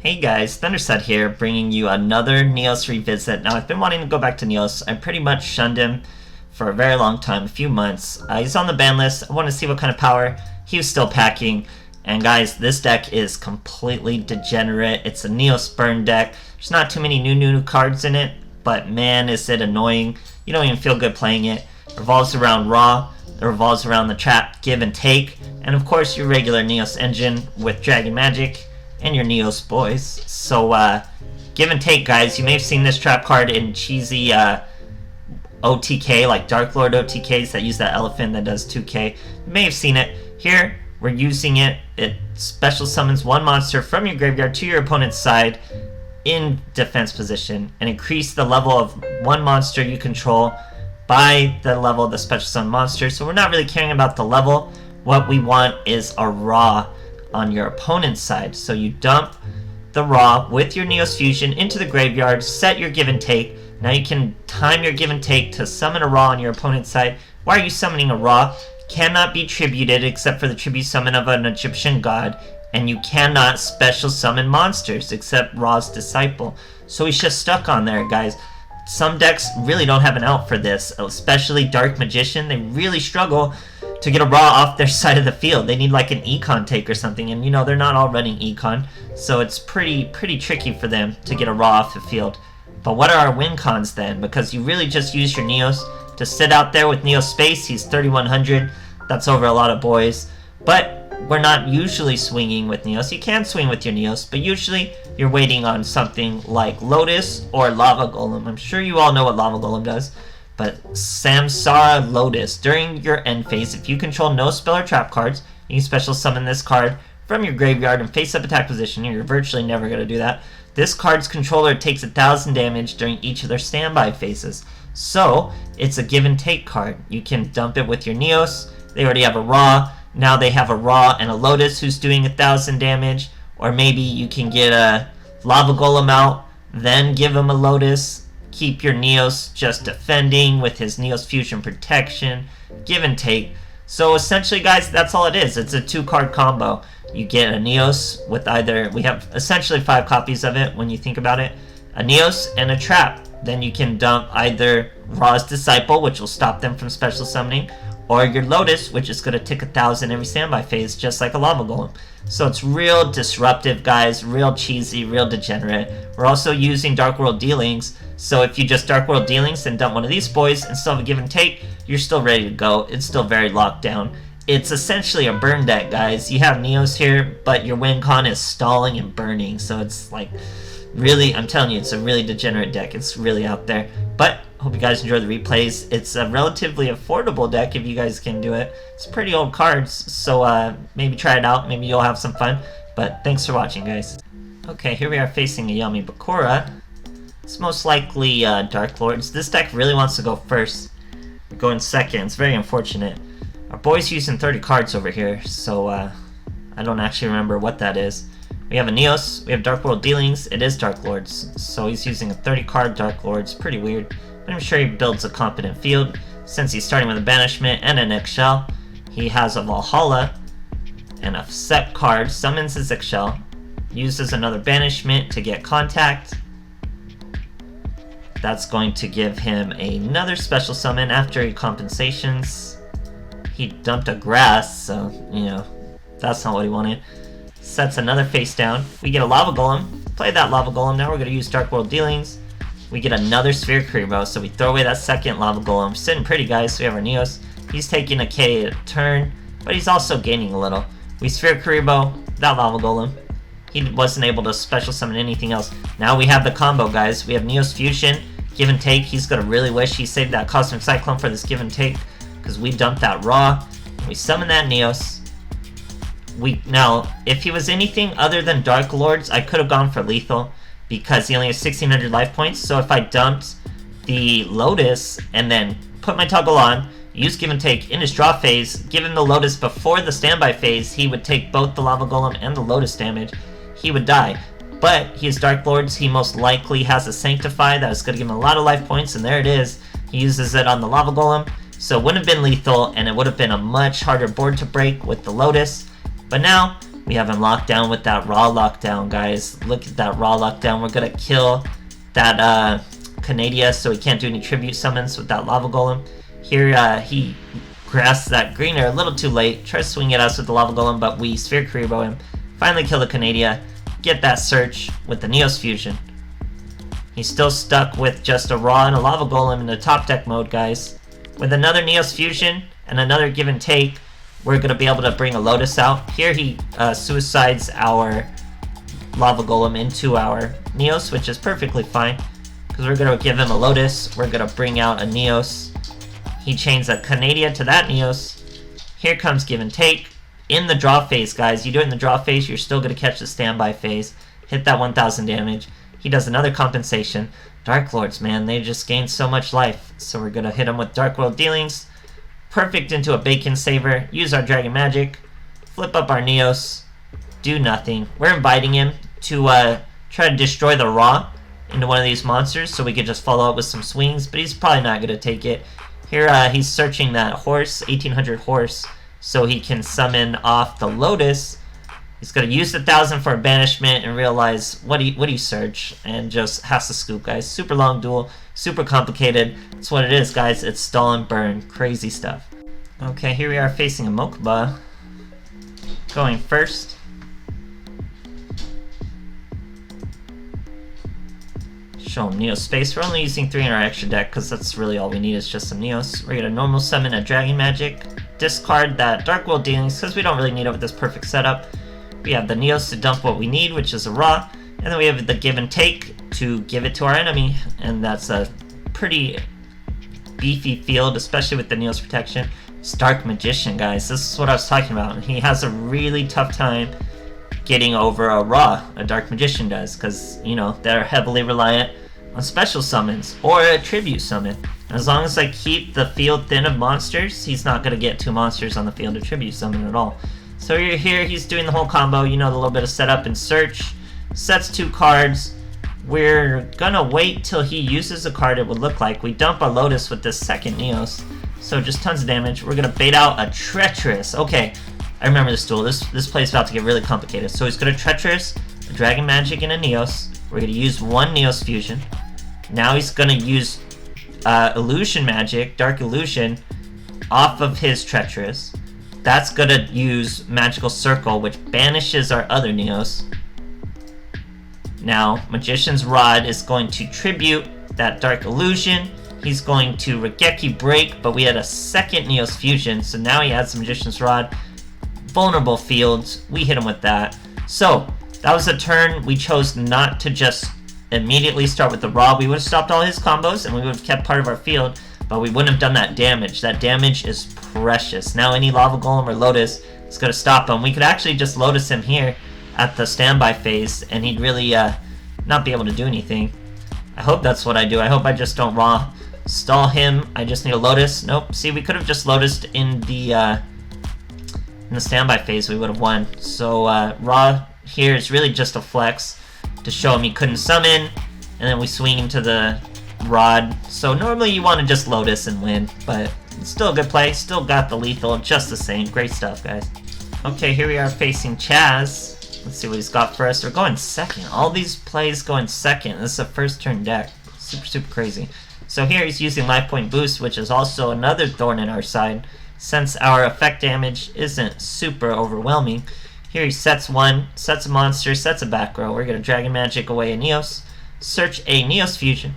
Hey guys, Thunderset here, bringing you another NEOS revisit. Now, I've been wanting to go back to NEOS. I pretty much shunned him for a very long time, a few months. He's on the ban list. I want to see what kind of power he was still packing. And guys, this deck is completely degenerate. It's a NEOS burn deck. There's not too many new cards in it, but man, is it annoying. You don't even feel good playing it. It revolves around Raw. It revolves around the trap, give and take. And of course, your regular NEOS engine with Dragon Magic and your NEOS boys. So give and take, guys. You may have seen this trap card in cheesy OTK, like Dark Lord OTKs that use that elephant that does 2k. You may have seen it. Here we're using it. It special summons one monster from your graveyard to your opponent's side in defense position and increase the level of one monster you control by the level of the special summon monster. So we're not really caring about the level. What we want is a Raw on your opponent's side. So you dump the Raw with your NEOS Fusion into the graveyard, set your give and take. Now you can time your give and take to summon a Raw on your opponent's side. Why are you summoning a Raw? Cannot be tributed except for the tribute summon of an Egyptian god, and you cannot special summon monsters except Ra's Disciple. So he's just stuck on there, guys. Some decks really don't have an out for this, especially Dark Magician. They really struggle to get a Raw off their side of the field. They need like an Econ take or something, and you know they're not all running Econ, so it's pretty tricky for them to get a Raw off the field. But what are our win cons then? Because you really just use your NEOS to sit out there with NEOS Space. He's 3100. That's over a lot of boys. But we're not usually swinging with NEOS. You can swing with your NEOS, but usually you're waiting on something like Lotus or Lava Golem. I'm sure you all know what Lava Golem does. But Samsara Lotus, during your end phase, if you control no spell or trap cards, you can special summon this card from your graveyard in face-up attack position. You're virtually never going to do that. This card's controller takes 1,000 damage during each of their standby phases. So, it's a give and take card. You can dump it with your NEOS. They already have a Raw. Now they have a Raw and a Lotus who's doing 1,000 damage. Or maybe you can get a Lava Golem out, then give him a Lotus. Keep your NEOS just defending with his NEOS Fusion protection. Give and take. So essentially, guys, that's all it is. It's a 2-card combo. You get a NEOS with either... We have essentially 5 copies of it when you think about it. A NEOS and a trap. Then you can dump either Ra's Disciple, which will stop them from special summoning, or your Lotus, which is going to tick 1,000 every standby phase, just like a Lava Golem. So it's real disruptive, guys, real cheesy, real degenerate. We're also using Dark World Duel Links, so if you just Dark World Duel Links and dump one of these boys and still have a give and take, you're still ready to go. It's still very locked down. It's essentially a burn deck, guys. You have NEOS here, but your win con is stalling and burning, so it's like, really, I'm telling you, it's a really degenerate deck. It's really out there. But hope you guys enjoy the replays. It's a relatively affordable deck if you guys can do it. It's pretty old cards, so maybe try it out. Maybe you'll have some fun. But thanks for watching, guys. Okay, here we are facing a Yami Bakura. It's most likely Dark Lords. This deck really wants to go first. We're going second. It's very unfortunate. Our boy's using 30 cards over here, so I don't actually remember what that is. We have a NEOS, we have Dark World Duel Links, it is Dark Lords, so he's using a 30-card Dark Lords, pretty weird. But I'm sure he builds a competent field, since he's starting with a Banishment and an Eggshell. He has a Valhalla, and a set card, summons his Eggshell, uses another Banishment to get Contact. That's going to give him another special summon after he compensations. He dumped a Grass, so, you know, that's not what he wanted. Sets another face down. We get a Lava Golem. Play that Lava Golem. Now we're going to use Dark World Duel Links. We get another Sphere Kuriboh, so we throw away that second Lava Golem. We're sitting pretty, guys, so we have our NEOS. He's taking a K a turn, but he's also gaining a little. We Sphere Kuriboh, that Lava Golem. He wasn't able to special summon anything else. Now we have the combo, guys. We have NEOS Fusion, give and take. He's going to really wish he saved that Cosmic Cyclone for this give and take, because we dumped that Raw. We summon that NEOS. Now, if he was anything other than Dark Lords, I could have gone for lethal because he only has 1,600 life points. So if I dumped the Lotus and then put my toggle on, use give and take in his draw phase, give him the Lotus before the standby phase, he would take both the Lava Golem and the Lotus damage. He would die. But he has Dark Lords, he most likely has a Sanctify that is going to give him a lot of life points, and there it is. He uses it on the Lava Golem, so it wouldn't have been lethal, and it would have been a much harder board to break with the Lotus. But now, We have him locked down with that raw lockdown, guys. Look at that raw lockdown. We're gonna kill that Canadia so he can't do any tribute summons with that lava golem. Here he grasps that greener a little too late, tries to swing at us with the lava golem, but we sphere Kuribo him. Finally kill the Canadia, get that search with the Neos fusion. He's still stuck with just a raw and a lava golem in the top deck mode, guys. With another Neos fusion and another give and take, we're going to be able to bring a Lotus out. Here he suicides our lava golem into our Neos, which is perfectly fine, because we're going to give him a Lotus. We're going to bring out a Neos. He chains a Canadia to that Neos. Here comes give and take. In the draw phase, guys, you do it in the draw phase, you're still going to catch the standby phase. Hit that 1000 damage. He does another compensation. Dark Lords, man, they just gain so much life. So we're going to hit him with Dark World Dealings. Perfect into a Bacon Saver. Use our Dragon Magic. Flip up our Neos. Do nothing. We're inviting him to try to destroy the Raw into one of these monsters so we could just follow up with some swings, but he's probably not going to take it. Here he's searching that horse, 1800 horse, so he can summon off the Lotus. He's going to use the 1000 for a banishment and realize what do you search, and just has to scoop, guys. Super long duel, super complicated. That's what it is, guys. It's stall and burn. Crazy stuff. Okay, here we are facing a Mokuba. Going first. Show him Neos space. We're only using 3 in our extra deck because that's really all we need is just some Neos. We're going to normal summon a Dragon Magic. Discard that Dark World Dealings because we don't really need it with this perfect setup. We have the Neos to dump what we need, which is a Raw. And then we have the give and take to give it to our enemy. And that's a pretty beefy field, especially with the Neos protection. It's Dark Magician, guys. This is what I was talking about. He has a really tough time getting over a Raw, a Dark Magician does, because, you know, they're heavily reliant on special summons or a tribute summon. And as long as I keep the field thin of monsters, he's not going to get 2 monsters on the field to tribute summon at all. So you're here, he's doing the whole combo, you know, the little bit of setup and search. Sets 2 cards. We're gonna wait till he uses a card, it would look like. We dump a Lotus with this second Neos. So just tons of damage. We're gonna bait out a Treacherous. Okay, I remember this duel. This play is about to get really complicated. So he's gonna Treacherous, a Dragon Magic, and a Neos. We're gonna use 1 Neos fusion. Now he's gonna use Illusion Magic, Dark Illusion, off of his Treacherous. That's gonna use Magical Circle, which banishes our other Neos. Now, Magician's Rod is going to tribute that Dark Illusion. He's going to Raigeki Break, but we had a second Neos Fusion, so now he has Magician's Rod. Vulnerable fields, we hit him with that. So, that was a turn. We chose not to just immediately start with the Raw. We would have stopped all his combos, and we would have kept part of our field, but we wouldn't have done that damage. That damage is precious. Now any Lava Golem or Lotus is going to stop him. We could actually just Lotus him here at the standby phase, and he'd really not be able to do anything. I hope that's what I do. I hope I just don't Raw stall him. I just need a Lotus. Nope. See, we could have just Lotused in the standby phase. We would have won. So Raw here is really just a flex to show him he couldn't summon, and then we swing into the Rod. So normally you want to just Lotus and win, but it's still a good play. Still got the lethal, just the same. Great stuff, guys. Okay, here we are facing Chaz. Let's see what he's got for us. We're going second. All these plays going second. This is a first turn deck. Super crazy. So here he's using Life Point Boost, which is also another thorn in our side, since our effect damage isn't super overwhelming. Here he sets 1, sets a monster, sets a back row. We're going to Dragon Magic away a Neos. Search a Neos Fusion.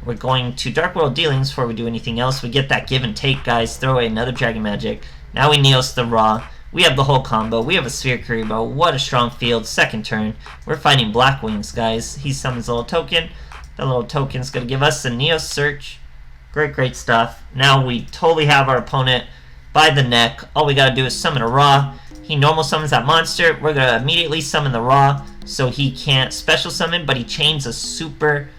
We're going to Dark World Dealings before we do anything else. We get that give and take, guys. Throw away another Dragon Magic. Now we Neos the Raw. We have the whole combo. We have a Sphere Kuribo. What a strong field. Second turn. We're fighting Black Wings, guys. He summons a little token. That little token's going to give us a Neos Search. Great stuff. Now we totally have our opponent by the neck. All we got to do is summon a Raw. He normal summons that monster. We're going to immediately summon the Raw so he can't special summon, but he chains a super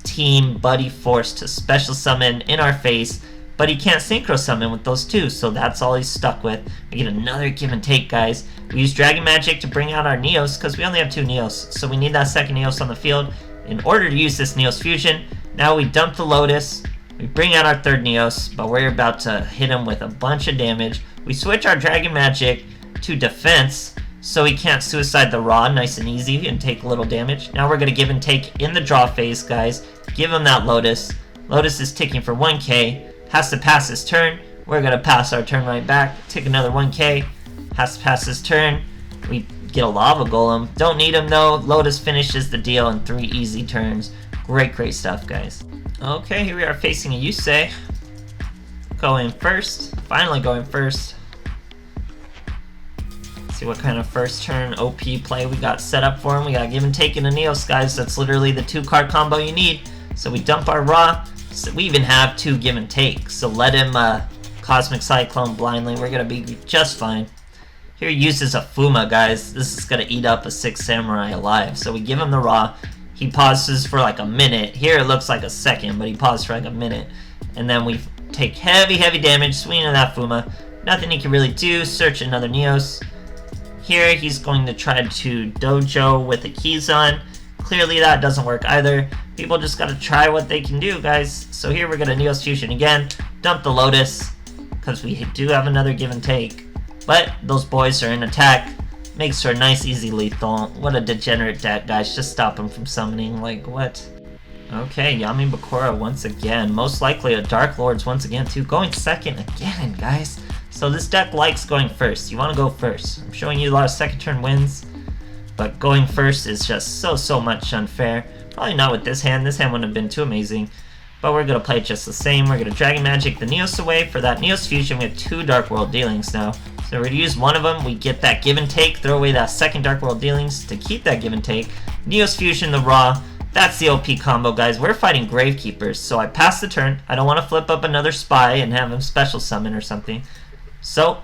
team buddy force to special summon in our face, but he can't synchro summon with those 2, so that's all he's stuck with. We get another give and take, guys. We use Dragon Magic to bring out our Neos because we only have 2 Neos, so we need that second Neos on the field in order to use this Neos Fusion. Now we dump the Lotus, we bring out our third Neos, but we're about to hit him with a bunch of damage. We switch our Dragon Magic to defense so he can't suicide the Ra nice and easy and take a little damage. Now we're going to give and take in the draw phase, guys. Give him that Lotus. Lotus is ticking for 1k. Has to pass his turn. We're going to pass our turn right back. Take another 1k. Has to pass his turn. We get a Lava Golem. Don't need him though. Lotus finishes the deal in 3 easy turns. Great stuff, guys. Okay, here we are facing a Yusei. Going first. Finally going first. See what kind of first turn OP play we got set up for him. We got give and take in a NEOS, guys. That's literally the 2-card combo you need. So we dump our Ra. So we even have 2 give and take. So let him Cosmic Cyclone blindly. We're going to be just fine. Here he uses a Fuma, guys. This is going to eat up a 6 Samurai alive. So we give him the Ra. He pauses for like a minute. Here it looks like a second, but he paused for like a minute. And then we take heavy damage, swing into that Fuma. Nothing he can really do. Search another NEOS. Here he's going to try to dojo with the keys on. Clearly that doesn't work either. People just gotta try what they can do, guys. So here we're gonna NEOS Fusion again. Dump the Lotus, because we do have another give and take. But those boys are in attack. Makes for a nice easy lethal. What a degenerate deck, guys. Just stop him from summoning. Like, what? Okay, Yami Bakura once again. Most likely a Dark Lords once again too. Going second again, guys. So this deck likes going first. You want to go first. I'm showing you a lot of second turn wins, but going first is just so much unfair. Probably not with this hand. This hand wouldn't have been too amazing, but we're going to play it just the same. We're going to Dragon Magic the NEOS away. For that NEOS Fusion, we have 2 Dark World Dealings now. So we're going to use one of them. We get that give and take, throw away that second Dark World Dealings to keep that give and take. NEOS Fusion the Ra. That's the OP combo, guys. We're fighting Gravekeepers, so I pass the turn. I don't want to flip up another Spy and have him special summon or something. So,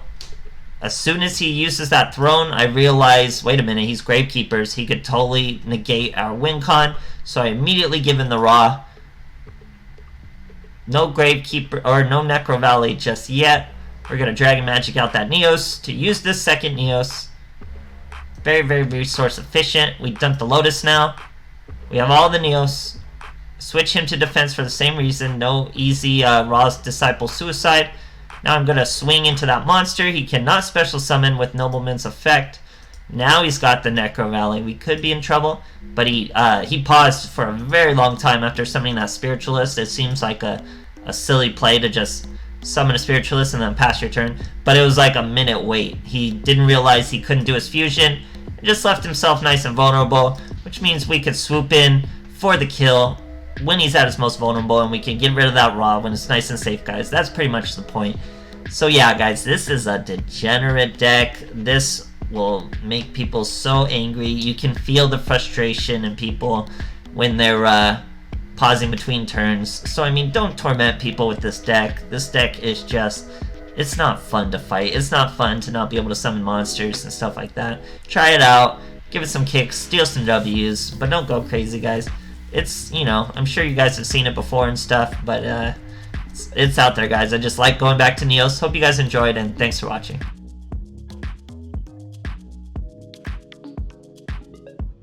as soon as he uses that throne, I realize, wait a minute, he's Gravekeepers. He could totally negate our win con. So I immediately give him the Ra. No Gravekeeper, or no Necro Valley just yet. We're going to Dragon Magic out that NEOS to use this second NEOS. Very resource efficient. We dump the Lotus now. We have all the NEOS. Switch him to defense for the same reason. No easy Ra's Disciple Suicide. Now I'm going to swing into that monster. He cannot special summon with Nobleman's effect. Now he's got the Necro Valley. We could be in trouble, but he paused for a very long time after summoning that Spiritualist. It seems like a silly play to just summon a Spiritualist and then pass your turn, but it was like a minute wait. He didn't realize he couldn't do his fusion. He just left himself nice and vulnerable, which means we could swoop in for the kill when he's at his most vulnerable, and we can get rid of that Ra when it's nice and safe, guys. That's pretty much the point. So yeah, guys, this is a degenerate deck. This will make people so angry. You can feel the frustration in people when they're pausing between turns. So I mean, don't torment people with this deck. This deck is just, it's not fun to fight. It's not fun to not be able to summon monsters and stuff like that. Try it out, give it some kicks, steal some W's, but don't go crazy, guys. It's, you know, I'm sure you guys have seen it before and stuff, but it's out there, guys. I just like going back to NEOS. Hope you guys enjoyed, and thanks for watching.